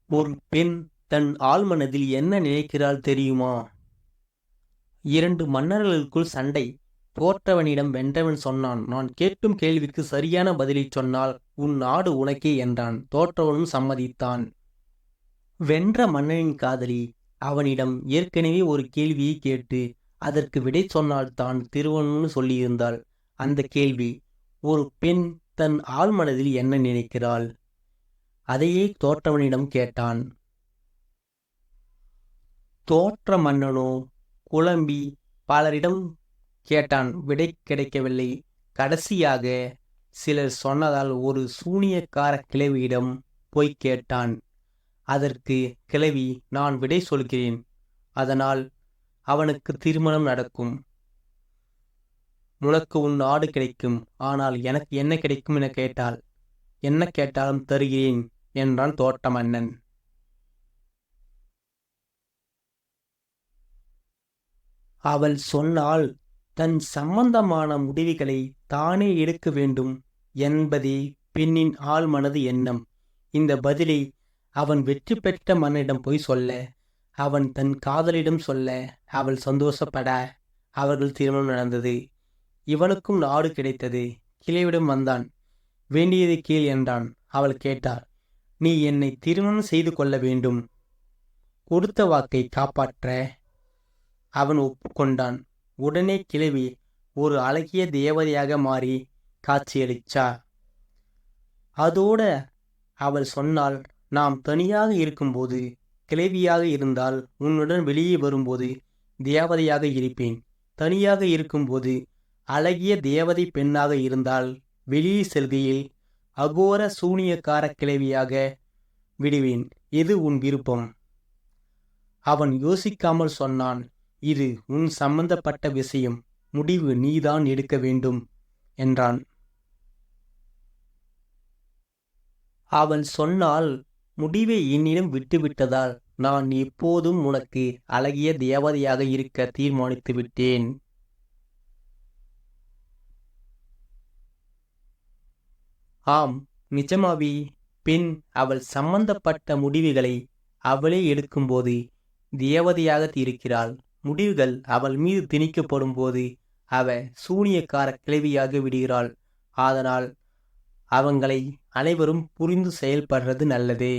ஒரு பெண் தன் ஆழ்மனதில் என்ன நினைக்கிறாள் தெரியுமா? 2 மன்னர்களுக்குள் சண்டை. தோற்றவனிடம் வென்றவன் சொன்னான், நான் கேட்கும் கேள்விக்கு சரியான பதிலைச் சொன்னால் உன் நாடு உனக்கே என்றான். தோற்றவனும் சம்மதித்தான். வென்ற மன்னனின் காதலி அவனிடம் ஏற்கனவே ஒரு கேள்வியை கேட்டு அதற்கு விடை சொன்னால் தான் திருமணம்னு சொல்லியிருந்தாள். அந்த கேள்வி, ஒரு பெண் தன் ஆழ்மனதில் என்ன நினைக்கிறாள்? அதையே தோற்றவனிடம் கேட்டான். தோற்ற மன்னனோ குழம்பி பலரிடம் கேட்டான், விடை கிடைக்கவில்லை. கடைசியாக சிலர் சொன்னதால் ஒரு சூனியக்கார கிழவியிடம் போய் கேட்டான். அதற்கு கிழவி, நான் விடை சொல்கிறேன், அதனால் அவனுக்கு திருமணம் நடக்கும், உனக்கு உன் நாடு கிடைக்கும், ஆனால் எனக்கு என்ன கிடைக்கும் என கேட்டாள். என்ன கேட்டாலும் தருகிறேன் என்றான் தோற்ற மன்னன். அவள் சொன்னால் தன் சம்பந்தமான முடிவுகளை தானே எடுக்க வேண்டும் என்பதே பெண்ணின் ஆழ்மனது எண்ணம். இந்த பதிலை அவன் வெற்றி பெற்ற மன்னனிடம் போய் சொல்ல, அவன் தன் காதலிடம் சொல்ல, அவள் சந்தோஷப்பட அவர்கள் திருமணம் நடந்தது. இவனுக்கும் நாடு கிடைத்தது. கிளைவிடம் வந்தான். வேண்டியதை கேள் என்றான். அவள் கேட்டாள், நீ என்னை திருமணம் செய்து கொள்ள வேண்டும். கொடுத்த வாக்கை காப்பாற்ற அவன் ஒப்புக்கொண்டான். உடனே கிழவி ஒரு அழகிய தேவதையாக மாறி காட்சியளித்தாள். அதோட அவள் சொன்னாள், நாம் தனியாக இருக்கும்போது கிழவியாக இருந்தால் உன்னுடன் வெளியே வரும்போது தேவதையாக இருப்பேன். தனியாக இருக்கும்போது அழகிய தேவதை பெண்ணாக இருந்தால் வெளியே செல்கையில் அகோர சூனியக்கார கிழவியாக விடுவேன். எது உன் விருப்பம்? அவன் யோசிக்காமல் சொன்னான், இது உன் சம்பந்தப்பட்ட விஷயம், முடிவு நீதான் எடுக்க வேண்டும் என்றான். அவள் சொன்னால், முடிவை என்னிடம் விட்டுவிட்டதால் நான் எப்போதும் உனக்கு அழகிய தேவதையாக இருக்க தீர்மானித்து விட்டேன். ஆம், நிஜமாவி. பெண் அவள் சம்பந்தப்பட்ட முடிவுகளை அவளே எடுக்கும்போது தேவதையாக இருக்கிறாள். முடிவுகள் அவள் மீது திணிக்கப்படும் போது அவ சூனியக்கார கிழவியாக விடுகிறாள். அதனால் அவங்களை அனைவரும் புரிந்து செயல்படுறது நல்லதே.